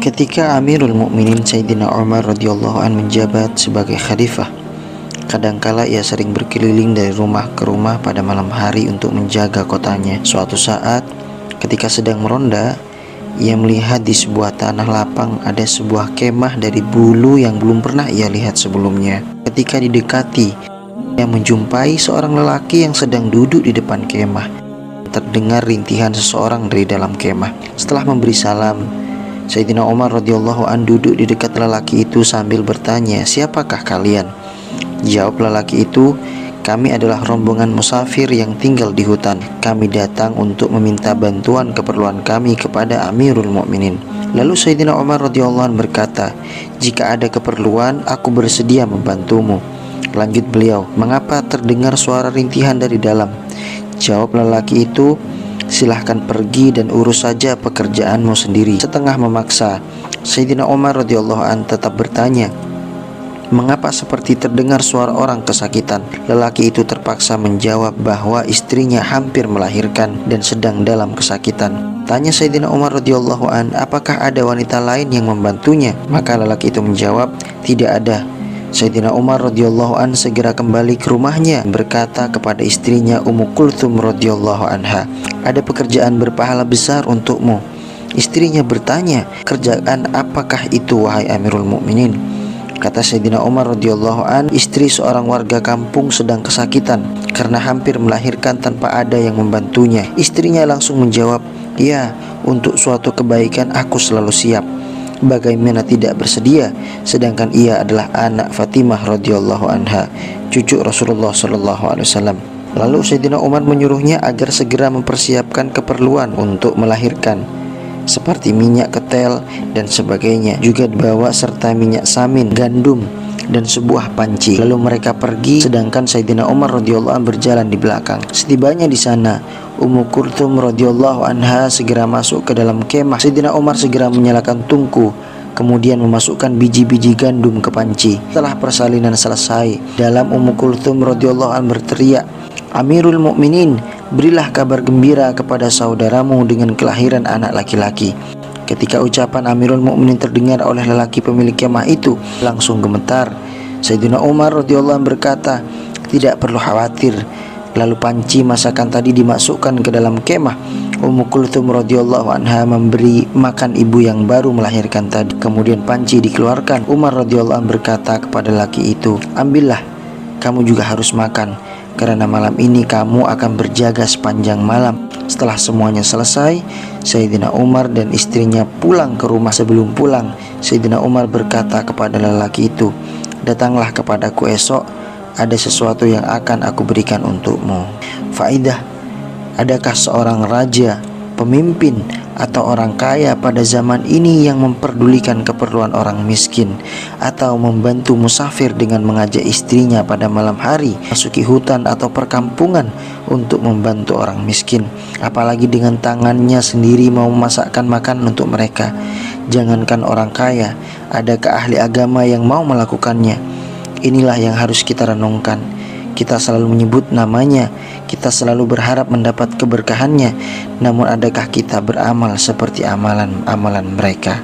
Ketika Amirul Mukminin Sayyidina Umar radhiyallahu an menjabat sebagai khalifah, kadangkala ia sering berkeliling dari rumah ke rumah pada malam hari untuk menjaga kotanya. Suatu saat, ketika sedang meronda, ia melihat di sebuah tanah lapang ada sebuah kemah dari bulu yang belum pernah ia lihat sebelumnya. Ketika didekati, ia menjumpai seorang lelaki yang sedang duduk di depan kemah. Terdengar rintihan seseorang dari dalam kemah. Setelah memberi salam, Sayyidina Umar radhiyallahu an duduk di dekat lelaki itu sambil bertanya, "Siapakah kalian?" Jawab lelaki itu, "Kami adalah rombongan musafir yang tinggal di hutan. Kami datang untuk meminta bantuan keperluan kami kepada Amirul Mukminin." Lalu Sayyidina Umar radhiyallahu an berkata, "Jika ada keperluan, aku bersedia membantumu." Lanjut beliau, "Mengapa terdengar suara rintihan dari dalam?" Jawab lelaki itu, "Silahkan pergi dan urus saja pekerjaanmu sendiri." Setengah memaksa, Sayyidina Umar radhiyallahu an tetap bertanya, "Mengapa seperti terdengar suara orang kesakitan?" Lelaki itu terpaksa menjawab bahwa istrinya hampir melahirkan dan sedang dalam kesakitan. Tanya Sayyidina Umar radhiyallahu an, "Apakah ada wanita lain yang membantunya?" Maka lelaki itu menjawab, "Tidak ada." Sayyidina Umar radhiyallahu an segera kembali ke rumahnya, berkata kepada istrinya Ummu Kulthum radhiyallahu anha, "Ada pekerjaan berpahala besar untukmu." Istrinya bertanya, "Kerjaan apakah itu wahai Amirul Mukminin?" Kata Sayyidina Umar radhiyallahu an, "Istri seorang warga kampung sedang kesakitan karena hampir melahirkan tanpa ada yang membantunya." Istrinya langsung menjawab, "Ya, untuk suatu kebaikan aku selalu siap. Bagaimana tidak bersedia, sedangkan ia adalah anak Fatimah radhiyallahu anha, cucu Rasulullah sallallahu alaihi wasallam." Lalu Sayyidina Umar menyuruhnya agar segera mempersiapkan keperluan untuk melahirkan, seperti minyak ketel dan sebagainya. Juga dibawa serta minyak samin, gandum, dan sebuah panci. Lalu mereka pergi, sedangkan Sayyidina Umar radhiyallahu an berjalan di belakang. Setibanya di sana, Ummu Kulthum radhiyallahu anha segera masuk ke dalam kemah. Sayyidina Umar segera menyalakan tungku, kemudian memasukkan biji-biji gandum ke panci. Setelah persalinan selesai, dalam Ummu Kulthum radhiyallahu an berteriak, "Amirul Mukminin, berilah kabar gembira kepada saudaramu dengan kelahiran anak laki-laki." Ketika ucapan Amirul Mukminin terdengar oleh lelaki pemilik kemah itu, langsung gemetar. Sayyidina Umar radhiyallahu an berkata, "Tidak perlu khawatir." Lalu panci masakan tadi dimasukkan ke dalam kemah. Ummu Kulthum radhiyallahu anha memberi makan ibu yang baru melahirkan tadi. Kemudian panci dikeluarkan. Umar radhiyallahu an berkata kepada laki itu, "Ambillah, kamu juga harus makan, karena malam ini kamu akan berjaga sepanjang malam." Setelah semuanya selesai, Sayyidina Umar dan istrinya pulang ke rumah. Sebelum pulang, Sayyidina Umar berkata kepada lelaki itu, "Datanglah kepadaku esok, ada sesuatu yang akan aku berikan untukmu." Faidah: adakah seorang raja, pemimpin, atau orang kaya pada zaman ini yang memperdulikan keperluan orang miskin, atau membantu musafir dengan mengajak istrinya pada malam hari masuki hutan atau perkampungan untuk membantu orang miskin, apalagi dengan tangannya sendiri mau memasakkan makanan untuk mereka? Jangankan orang kaya, adakah ahli agama yang mau melakukannya? Inilah yang harus kita renungkan. Kita selalu menyebut namanya, kita selalu berharap mendapat keberkahannya, namun adakah kita beramal seperti amalan-amalan mereka?